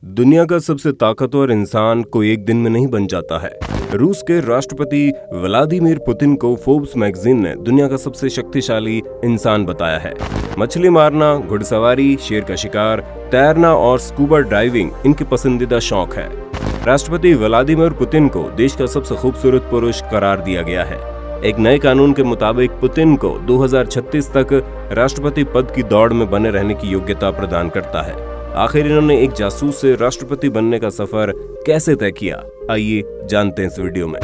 दुनिया का सबसे ताकतवर इंसान कोई एक दिन में नहीं बन जाता है। रूस के राष्ट्रपति व्लादिमीर पुतिन को फोर्ब्स मैगजीन ने दुनिया का सबसे शक्तिशाली इंसान बताया है। मछली मारना, घुड़सवारी, शेर का शिकार, तैरना और स्कूबा डाइविंग इनके पसंदीदा शौक है। राष्ट्रपति व्लादिमीर पुतिन को देश का सबसे खूबसूरत पुरुष करार दिया गया है। एक नए कानून के मुताबिक पुतिन को 2036 तक राष्ट्रपति पद की दौड़ में बने रहने की योग्यता प्रदान करता है। आखिर इन्होंने एक जासूस से राष्ट्रपति बनने का सफर कैसे तय किया, आइए जानते हैं इस वीडियो में।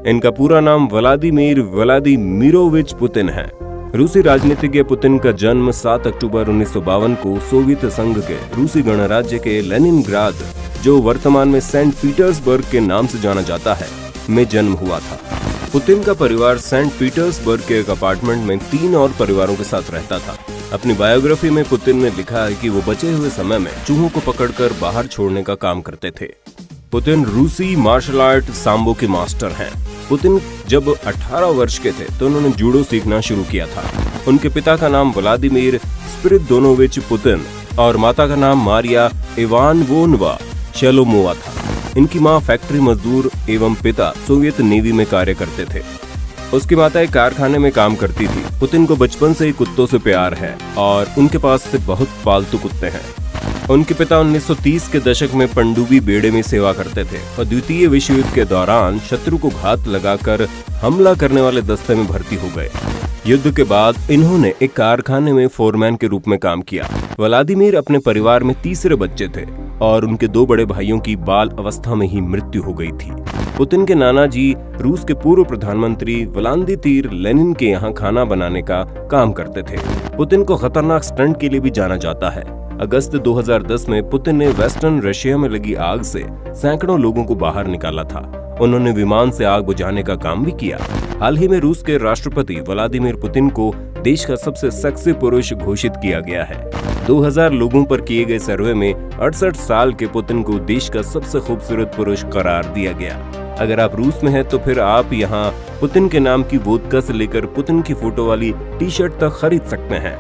इनका पूरा नाम व्लादिमीर व्लादिमीरोविच पुतिन है। रूसी राजनीतिज्ञ पुतिन का जन्म 7 अक्टूबर 1952 को सोवियत संघ के रूसी गणराज्य के लेनिनग्राद, जो वर्तमान में सेंट पीटर्सबर्ग के नाम से जाना जाता है, में जन्म हुआ था। पुतिन का परिवार सेंट पीटर्सबर्ग के एक अपार्टमेंट में 3 और परिवारों के साथ रहता था। अपनी बायोग्राफी में पुतिन ने लिखा है कि वो बचे हुए समय में चूहों को पकड़कर बाहर छोड़ने का काम करते थे। पुतिन रूसी मार्शल आर्ट सांबो के मास्टर हैं। पुतिन जब 18 वर्ष के थे तो उन्होंने जूडो सीखना शुरू किया था। उनके पिता का नाम व्लादिमीर स्पिरिदोनोविच पुतिन और माता का नाम मारिया इवानवोनवा शेलोमोवा था। इनकी मां फैक्ट्री मजदूर एवं पिता सोवियत नेवी में कार्य करते थे। उसकी माता एक कारखाने में काम करती थी। पुतिन को बचपन से ही कुत्तों से प्यार है और उनके पास से बहुत पालतू कुत्ते हैं। उनके पिता 1930 के दशक में पनडुब्बी बेड़े में सेवा करते थे और द्वितीय विश्व युद्ध के दौरान शत्रु को घात लगाकर हमला करने वाले दस्ते में भर्ती हो गए। युद्ध के बाद इन्होंने एक कारखाने में फोरमैन के रूप में काम किया। व्लादिमीर अपने परिवार में तीसरे बच्चे थे और उनके 2 बड़े भाइयों की बाल अवस्था में ही मृत्यु हो गई थी। पुतिन के नाना जी रूस के पूर्व प्रधानमंत्री व्लादिमीर लेनिन के यहाँ खाना बनाने का काम करते थे। पुतिन को खतरनाक स्टंट के लिए भी जाना जाता है। अगस्त 2010 में पुतिन ने वेस्टर्न रशिया में लगी आग से सैकड़ों लोगों को बाहर निकाला था। उन्होंने विमान से आग बुझाने का काम भी किया। हाल ही में रूस के राष्ट्रपति व्लादिमीर पुतिन को देश का सबसे सेक्सी पुरुष घोषित किया गया है। 2000 लोगों पर किए गए सर्वे में 68 साल के पुतिन को देश का सबसे खूबसूरत पुरुष करार दिया गया। अगर आप रूस में हैं तो फिर आप यहाँ पुतिन के नाम की वोदका से लेकर पुतिन की फोटो वाली टी-शर्ट तक खरीद सकते हैं।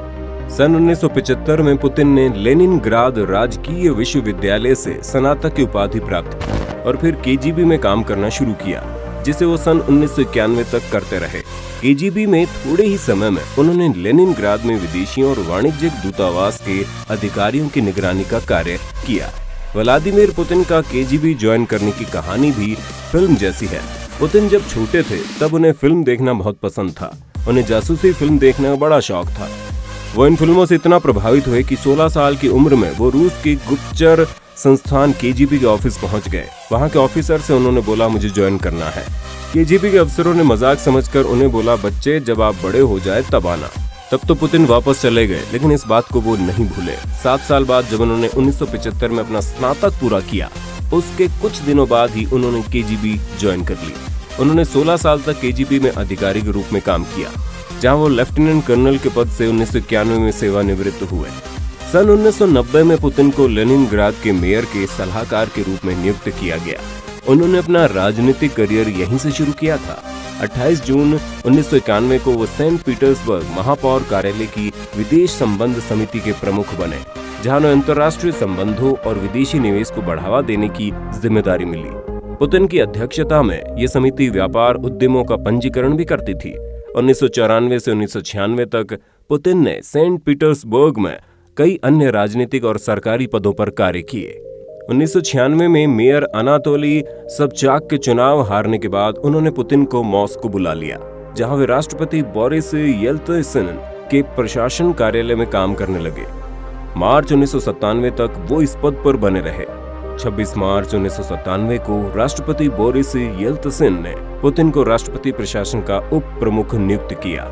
सन 1975 में पुतिन ने लेनिनग्राद राजकीय विश्वविद्यालय से स्नातक की उपाधि प्राप्त की और फिर केजीबी में काम करना शुरू किया, जिसे वो सन 1991 तक करते रहे। केजीबी में थोड़े ही समय में उन्होंने लेनिनग्राद में विदेशियों और वाणिज्यिक दूतावास के अधिकारियों की निगरानी का कार्य किया। व्लादिमीर पुतिन का केजीबी ज्वाइन करने की कहानी भी फिल्म जैसी है। पुतिन जब छोटे थे तब उन्हें फिल्म देखना बहुत पसंद था। उन्हें जासूसी फिल्म देखने का बड़ा शौक था। वो इन फिल्मों से इतना प्रभावित हुए कि 16 साल की उम्र में वो रूस की गुप्तचर संस्थान केजीबी के ऑफिस पहुंच गए। वहां के ऑफिसर से उन्होंने बोला, मुझे ज्वाइन करना है। केजीबी के अफसरों ने मजाक समझकर उन्हें बोला, बच्चे जब आप बड़े हो जाए तब आना। तब तो पुतिन वापस चले गए, लेकिन इस बात को वो नहीं भूले। 7 साल बाद जब उन्होंने 1975 में अपना स्नातक पूरा किया, उसके कुछ दिनों बाद ही उन्होंने केजीबी ज्वाइन कर ली। उन्होंने 16 साल तक केजीबी में अधिकारी के रूप में काम किया, जहां वो लेफ्टिनेंट कर्नल के पद से 1991 में सेवानिवृत्त हुए। सन 1990 में पुतिन को लेनिनग्राद के मेयर के सलाहकार के रूप में नियुक्त किया गया। उन्होंने अपना राजनीतिक करियर यहीं से शुरू किया था। 28 जून 1991 को वो सेंट पीटर्सबर्ग महापौर कार्यालय की विदेश संबंध समिति के प्रमुख बने, जहां उन्हें अंतर्राष्ट्रीय संबंधों और विदेशी निवेश को बढ़ावा देने की जिम्मेदारी मिली। पुतिन की अध्यक्षता में ये समिति व्यापार उद्यमों का पंजीकरण भी करती थी। 1994 से 1996 तक पुतिन ने सेंट पीटर्सबर्ग में कई अन्य राजनीतिक और सरकारी पदों पर कार्य किए। 1996 में मेयर अनातोली सबचाक के चुनाव हारने के बाद उन्होंने पुतिन को मॉस्को बुला लिया, जहां वे राष्ट्रपति बोरिस येल्त्सिन के प्रशासन कार्यालय में काम करने लगे। मार्च 1997 तक वो इस पद पर बने रहे। 26 मार्च 1997 को राष्ट्रपति बोरिस येल्त्सिन ने पुतिन को राष्ट्रपति प्रशासन का उप प्रमुख नियुक्त किया,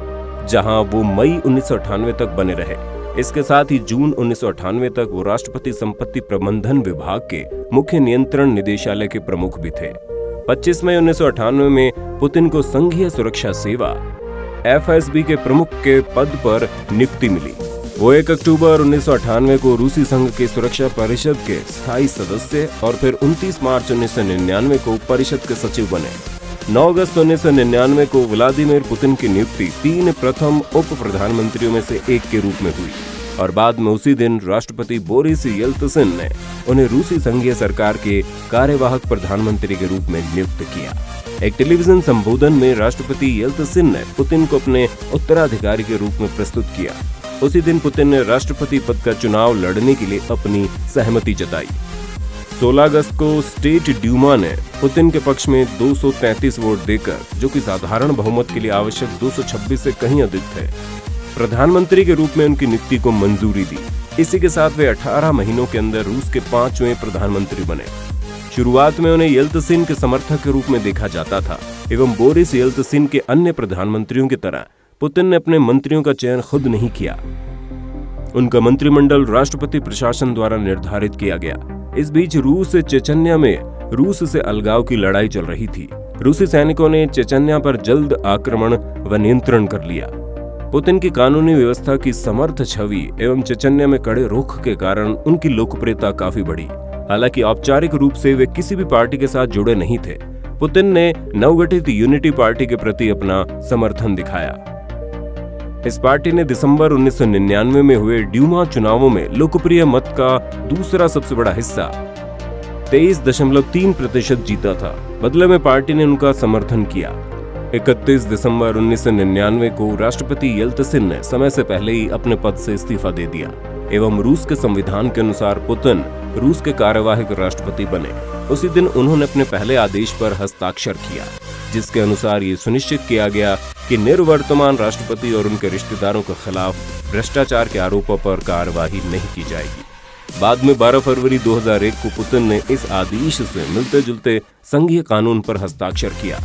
जहां वो मई 1998 तक बने रहे। इसके साथ ही जून 1998 तक वो राष्ट्रपति संपत्ति प्रबंधन विभाग के मुख्य नियंत्रण निदेशालय के प्रमुख भी थे। 25 मई 1998 में पुतिन को संघीय सुरक्षा सेवा FSB के प्रमुख के पद पर नियुक्ति मिली। वो 1 अक्टूबर 1998 को रूसी संघ के सुरक्षा परिषद के स्थायी सदस्य और फिर 29 मार्च 1999 को परिषद के सचिव बने। 9 अगस्त 1999 को व्लादिमीर पुतिन की नियुक्ति 3 प्रथम उप प्रधानमंत्रियों में से एक के रूप में हुई। और बाद में उसी दिन राष्ट्रपति बोरिस येल्त्सिन ने उन्हें रूसी संघीय सरकार के कार्यवाहक प्रधानमंत्री के रूप में नियुक्त किया। एक टेलीविजन संबोधन में राष्ट्रपति येल्त्सिन ने पुतिन को अपने उत्तराधिकारी के रूप में प्रस्तुत किया। उसी दिन पुतिन ने राष्ट्रपति पद का चुनाव लड़ने के लिए अपनी सहमति जताई। 16 अगस्त को स्टेट ड्यूमा ने पुतिन के पक्ष में 233 वोट देकर, जो कि साधारण बहुमत के लिए आवश्यक 226 से कहीं अधिक थे, प्रधानमंत्री के रूप में उनकी नियुक्ति को मंजूरी दी। इसी के साथ वे 18 महीनों के अंदर रूस के 5वें प्रधानमंत्री बने। शुरुआत में उन्हें येल्त्सिन के समर्थक के रूप में देखा जाता था एवं बोरिस येल्त्सिन के अन्य प्रधानमंत्रियों की तरह पुतिन ने अपने मंत्रियों का चयन खुद नहीं किया। उनका मंत्रिमंडल राष्ट्रपति प्रशासन द्वारा निर्धारित किया गया। इस बीच रूस चेचन्या में रूस से अलगाव की लड़ाई चल रही थी। रूसी सैनिकों ने चेचन्या पर जल्द आक्रमण व नियंत्रण कर लिया। पुतिन की कानूनी व्यवस्था की समर्थ छवि एवं चेचन्या में कड़े रुख के कारण उनकी लोकप्रियता काफी बढ़ी। हालांकि औपचारिक रूप से वे किसी भी पार्टी के साथ जुड़े नहीं थे। पुतिन ने नवगठित यूनिटी पार्टी के प्रति अपना समर्थन दिखाया। इस पार्टी ने दिसंबर 1999 में हुए ड्यूमा चुनावों में लोकप्रिय मत का दूसरा सबसे बड़ा हिस्सा 23.3% जीता था। बदले में पार्टी ने उनका समर्थन किया। 31 दिसंबर 1999 को राष्ट्रपति येल्त्सिन ने समय से पहले ही अपने पद से इस्तीफा दे दिया एवं रूस के संविधान के अनुसार पुतिन रूस के कार्यवाहक राष्ट्रपति बने। उसी दिन उन्होंने अपने पहले आदेश पर हस्ताक्षर किया, जिसके अनुसार ये सुनिश्चित किया गया कि निवर्तमान राष्ट्रपति और उनके रिश्तेदारों के खिलाफ भ्रष्टाचार के आरोपों पर कार्यवाही नहीं की जाएगी। बाद में 12 फरवरी 2001 को पुतिन ने इस आदेश से मिलते जुलते संघीय कानून पर हस्ताक्षर किया,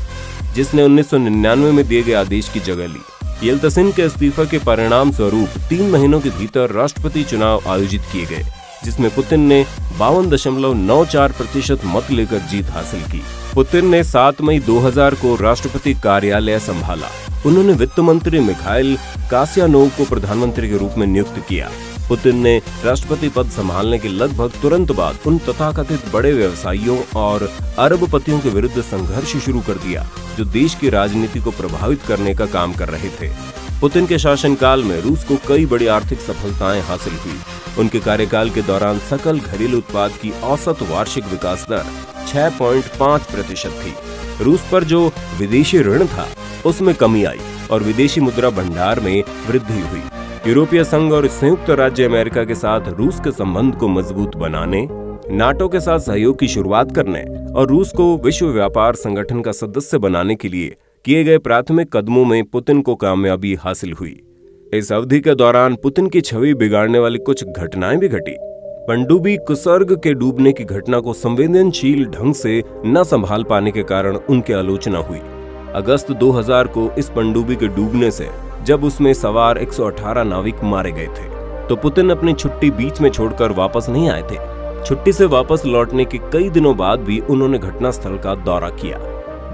जिसने 1999 में दिए गए आदेश की जगह ली। येल्त्सिन के इस्तीफा के परिणाम स्वरूप 3 महीनों के भीतर राष्ट्रपति चुनाव आयोजित किए गए, जिसमें पुतिन ने 52.94% मत लेकर जीत हासिल की। पुतिन ने 7 मई 2000 को राष्ट्रपति कार्यालय संभाला। उन्होंने वित्त मंत्री मिखाइल कासियानोव को प्रधानमंत्री के रूप में नियुक्त किया। पुतिन ने राष्ट्रपति पद संभालने के लगभग तुरंत बाद उन तथाकथित बड़े व्यवसायियों और अरबपतियों के विरुद्ध संघर्ष शुरू कर दिया, जो देश की राजनीति को प्रभावित करने का काम कर रहे थे। पुतिन के शासनकाल में रूस को कई बड़ी आर्थिक सफलताएं हासिल हुई। उनके कार्यकाल के दौरान सकल घरेलू उत्पाद की औसत वार्षिक विकास दर 6.5% थी। रूस पर जो विदेशी ऋण था उसमें कमी आई और विदेशी मुद्रा भंडार में वृद्धि हुई। यूरोपीय संघ और संयुक्त राज्य अमेरिका के साथ रूस के संबंध को मजबूत बनाने, नाटो के साथ सहयोग की शुरुआत करने और रूस को विश्व व्यापार संगठन का सदस्य बनाने के लिए किए गए प्राथमिक कदमों में पुतिन को कामयाबी हासिल हुई। इस अवधि के दौरान पुतिन की छवि बिगाड़ने वाली कुछ घटनाएं भी घटी। पनडुब्बी कुसर्ग के डूबने की घटना को संवेदनशील ढंग से न संभाल पाने के कारण उनकी आलोचना हुई। अगस्त 2000 को इस पनडुब्बी के डूबने से जब उसमें सवार 118 नाविक मारे गए थे, तो पुतिन अपनी छुट्टी बीच में छोड़कर वापस नहीं आए थे। छुट्टी से वापस लौटने के कई दिनों बाद भी उन्होंने घटनास्थल का दौरा किया।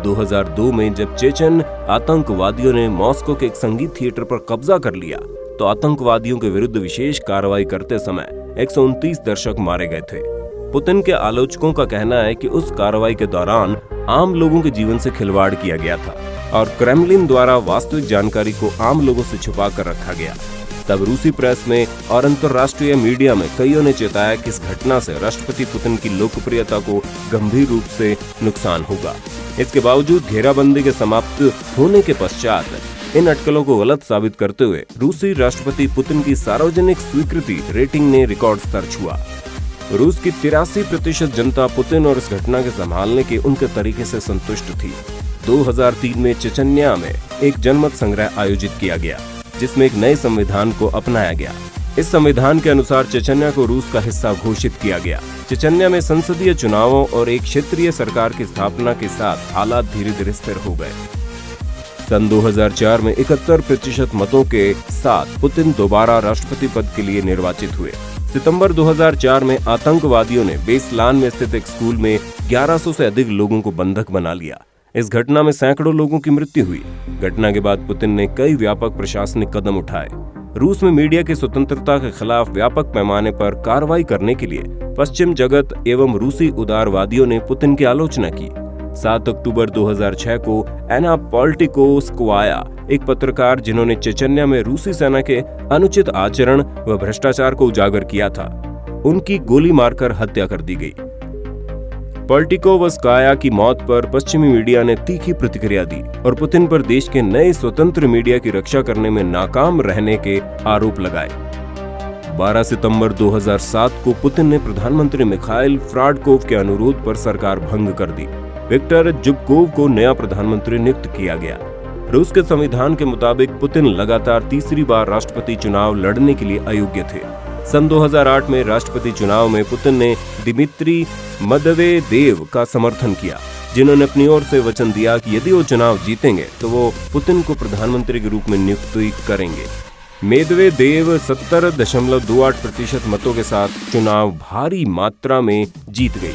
2002 में जब चेचन आतंकवादियों ने मॉस्को के एक संगीत थिएटर पर कब्जा कर लिया, तो आतंकवादियों के विरुद्ध विशेष कार्रवाई करते समय 129 दर्शक मारे गए थे। पुतिन के आलोचकों का कहना है कि उस कार्रवाई के दौरान आम लोगों के जीवन से खिलवाड़ किया गया था और क्रेमलिन द्वारा वास्तविक जानकारी को आम लोगों से छुपा कर रखा गया। तब रूसी प्रेस में और अंतर्राष्ट्रीय मीडिया में कईयों ने चेताया कि इस घटना से राष्ट्रपति पुतिन की लोकप्रियता को गंभीर रूप से नुकसान होगा। इसके बावजूद घेराबंदी के समाप्त होने के पश्चात इन अटकलों को गलत साबित करते हुए रूसी राष्ट्रपति पुतिन की सार्वजनिक स्वीकृति रेटिंग ने रिकॉर्ड स्तर छुआ। रूस की 83% जनता पुतिन और इस घटना के संभालने के उनके तरीके से संतुष्ट थी। 2003 में चेचन्या में एक जनमत संग्रह आयोजित किया गया, जिसमें एक नए संविधान को अपनाया गया। इस संविधान के अनुसार चेचन्या को रूस का हिस्सा घोषित किया गया। चेचन्या में संसदीय चुनावों और एक क्षेत्रीय सरकार की स्थापना के साथ हालात धीरे धीरे स्थिर हो गए। सन 2004 में 71% मतों के साथ पुतिन दोबारा राष्ट्रपति पद के लिए निर्वाचित हुए। सितंबर 2004 में आतंकवादियों ने बेसलान में स्थित एक स्कूल में 1100 से अधिक लोगों को बंधक बना लिया। इस घटना में सैकड़ों लोगों की मृत्यु हुई। घटना के बाद पुतिन ने कई व्यापक प्रशासनिक कदम उठाए। रूस में मीडिया की स्वतंत्रता के खिलाफ व्यापक पैमाने पर कार्रवाई करने के लिए पश्चिम जगत एवं रूसी उदारवादियों ने पुतिन की आलोचना की। 7 अक्टूबर 2006 को एना पोलिटिकोवस्काया, एक पत्रकार जिन्होंने चेचन्या में रूसी सेना के अनुचित आचरण व भ्रष्टाचार को उजागर किया था, उनकी गोली मारकर हत्या कर दी गई। पोलिटिकोवस्काया की मौत पर पश्चिमी मीडिया ने तीखी प्रतिक्रिया दी और पुतिन पर देश के नए स्वतंत्र मीडिया की रक्षा करने में नाकाम रहने के आरोप लगाए। 12 सितंबर 2007 को पुतिन ने प्रधानमंत्री मिखाइल फ्राडकोव के अनुरोध पर सरकार भंग कर दी। विक्टर जुबकोव को नया प्रधानमंत्री नियुक्त किया गया। रूस के संविधान के मुताबिक पुतिन लगातार तीसरी बार राष्ट्रपति चुनाव लड़ने के लिए अयोग्य थे। सन 2008 में राष्ट्रपति चुनाव में पुतिन ने दिमित्री मेदवेदेव का समर्थन किया, जिन्होंने अपनी ओर से वचन दिया कि यदि वो चुनाव जीतेंगे तो वो पुतिन को प्रधानमंत्री के रूप में नियुक्त करेंगे। मेदवेदेव 70.28% मतों के साथ चुनाव भारी मात्रा में जीत गई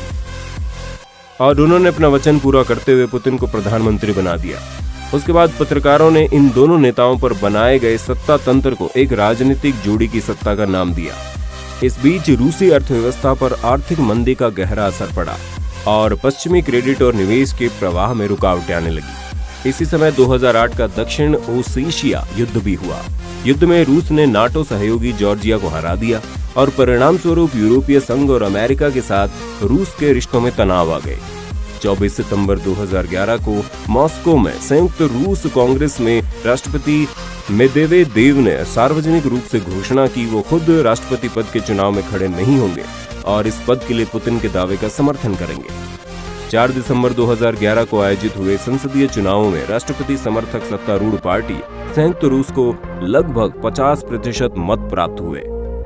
और उन्होंने अपना वचन पूरा करते हुए पुतिन को प्रधानमंत्री बना दिया। उसके बाद पत्रकारों ने इन दोनों नेताओं पर बनाए गए सत्ता तंत्र को एक राजनीतिक जोड़ी की सत्ता का नाम दिया। इस बीच रूसी अर्थव्यवस्था पर आर्थिक मंदी का गहरा असर पड़ा और पश्चिमी क्रेडिट और निवेश के प्रवाह में रुकावटें आने लगी। इसी समय 2008 का दक्षिण ओसेशिया युद्ध भी हुआ। युद्ध में रूस ने नाटो सहयोगी जॉर्जिया को हरा दिया और परिणाम स्वरूप यूरोपीय संघ और अमेरिका के साथ रूस के रिश्तों में तनाव आ गए। 24 सितंबर 2011 को मॉस्को में संयुक्त रूस कांग्रेस में राष्ट्रपति मेदवेदेव ने सार्वजनिक रूप से घोषणा की वो खुद राष्ट्रपति पद के चुनाव में खड़े नहीं होंगे और इस पद के लिए पुतिन के दावे का समर्थन करेंगे। 4 दिसंबर 2011 को आयोजित हुए संसदीय चुनावों में राष्ट्रपति समर्थक सत्तारूढ़ पार्टी संयुक्त रूस को लगभग 50% मत प्राप्त हुए।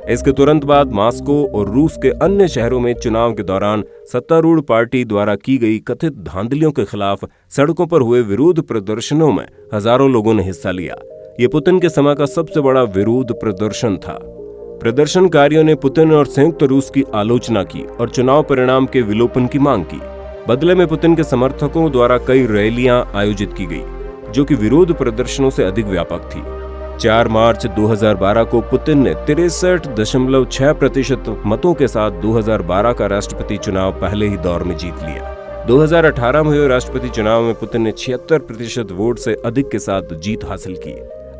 इसके तुरंत बाद मॉस्को और रूस के अन्य शहरों में चुनाव के दौरान सत्तारूढ़ पार्टी द्वारा की गई कथित धांधलियों के खिलाफ सड़कों पर हुए विरोध प्रदर्शनों में हजारों लोगों ने हिस्सा लिया। ये पुतिन के समय का सबसे बड़ा विरोध प्रदर्शन था। प्रदर्शनकारियों ने पुतिन और संयुक्त रूस की आलोचना की और चुनाव परिणाम के विलोपन की मांग की। बदले में पुतिन के समर्थकों द्वारा कई रैलियां आयोजित की गई, जो कि विरोध प्रदर्शनों से अधिक व्यापक थी। 4 मार्च 2012 को पुतिन ने 63.6% मतों के साथ 2012 का राष्ट्रपति चुनाव पहले ही दौर में जीत लिया। 2018 में हुए राष्ट्रपति चुनाव में पुतिन ने 76% वोट से अधिक के साथ जीत हासिल की।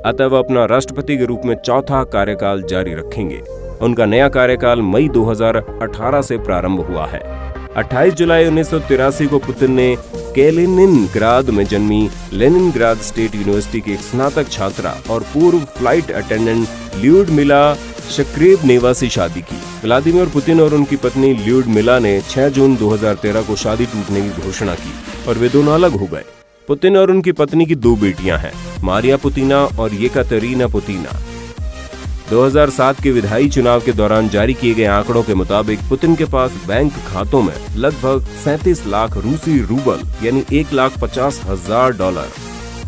अतः वह अपना राष्ट्रपति के रूप में चौथा कार्यकाल जारी रखेंगे। उनका नया कार्यकाल मई 2018 से प्रारंभ हुआ है। 28 जुलाई 1983 को पुतिन ने कैलिनिनग्राद में जन्मी लेनिनग्राद स्टेट यूनिवर्सिटी की एक स्नातक छात्रा और पूर्व फ्लाइट अटेंडेंट ल्यूडमिला शक्रेवनेवा से शादी की। व्लादिमीर पुतिन और उनकी पत्नी ल्यूडमिला ने 6 जून 2013 को शादी टूटने की घोषणा की और वे दोनों अलग हो गए। पुतिन और उनकी पत्नी की 2 बेटियां हैं, मारिया पुतिना और येकातेरिना पुतिना। 2007 के विधायी चुनाव के दौरान जारी किए गए आंकड़ों के मुताबिक पुतिन के पास बैंक खातों में लगभग 37 लाख रूसी रूबल यानी $1,50,000,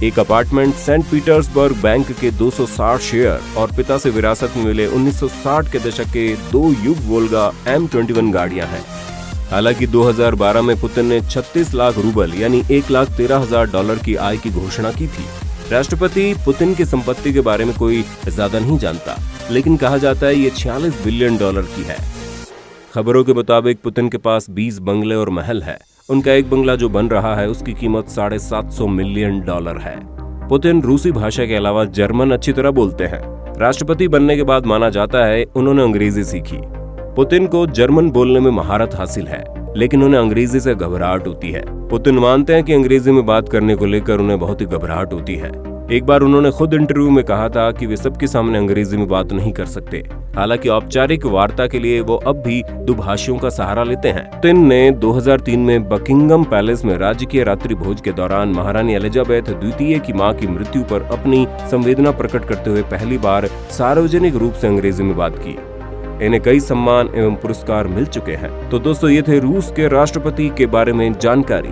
एक अपार्टमेंट, सेंट पीटर्सबर्ग बैंक के 260 शेयर और पिता से विरासत में मिले 1960 के दशक के 2 युग वोल्गा M21 गाड़ियां हैं। हालांकि 2012 में पुतिन ने 36 लाख रूबल यानी $1,13,000 की आय की घोषणा की थी। राष्ट्रपति पुतिन की संपत्ति के बारे में कोई ज्यादा नहीं जानता, लेकिन कहा जाता है ये $46 बिलियन की है। खबरों के मुताबिक पुतिन के पास 20 बंगले और महल है। उनका एक बंगला जो बन रहा है उसकी कीमत $750 मिलियन है। पुतिन रूसी भाषा के अलावा जर्मन अच्छी तरह बोलते हैं। राष्ट्रपति बनने के बाद माना जाता है उन्होंने अंग्रेजी सीखी। पुतिन को जर्मन बोलने में महारत हासिल है, लेकिन उन्हें अंग्रेजी से घबराहट होती है। पुतिन मानते हैं कि अंग्रेजी में बात करने को लेकर उन्हें बहुत ही घबराहट होती है। एक बार उन्होंने खुद इंटरव्यू में कहा था कि वे सबके सामने अंग्रेजी में बात नहीं कर सकते। हालांकि औपचारिक वार्ता के लिए वो अब भी दुभाषियों का सहारा लेते हैं। पुतिन ने 2003 में बकिंगम पैलेस में राजकीय रात्रि भोज के दौरान महारानी एलिजाबेथ द्वितीय की मां की मृत्यु पर अपनी संवेदना प्रकट करते हुए पहली बार सार्वजनिक रूप से अंग्रेजी में बात की। इन्हें कई सम्मान एवं पुरस्कार मिल चुके हैं। तो दोस्तों, ये थे रूस के राष्ट्रपति के बारे में जानकारी।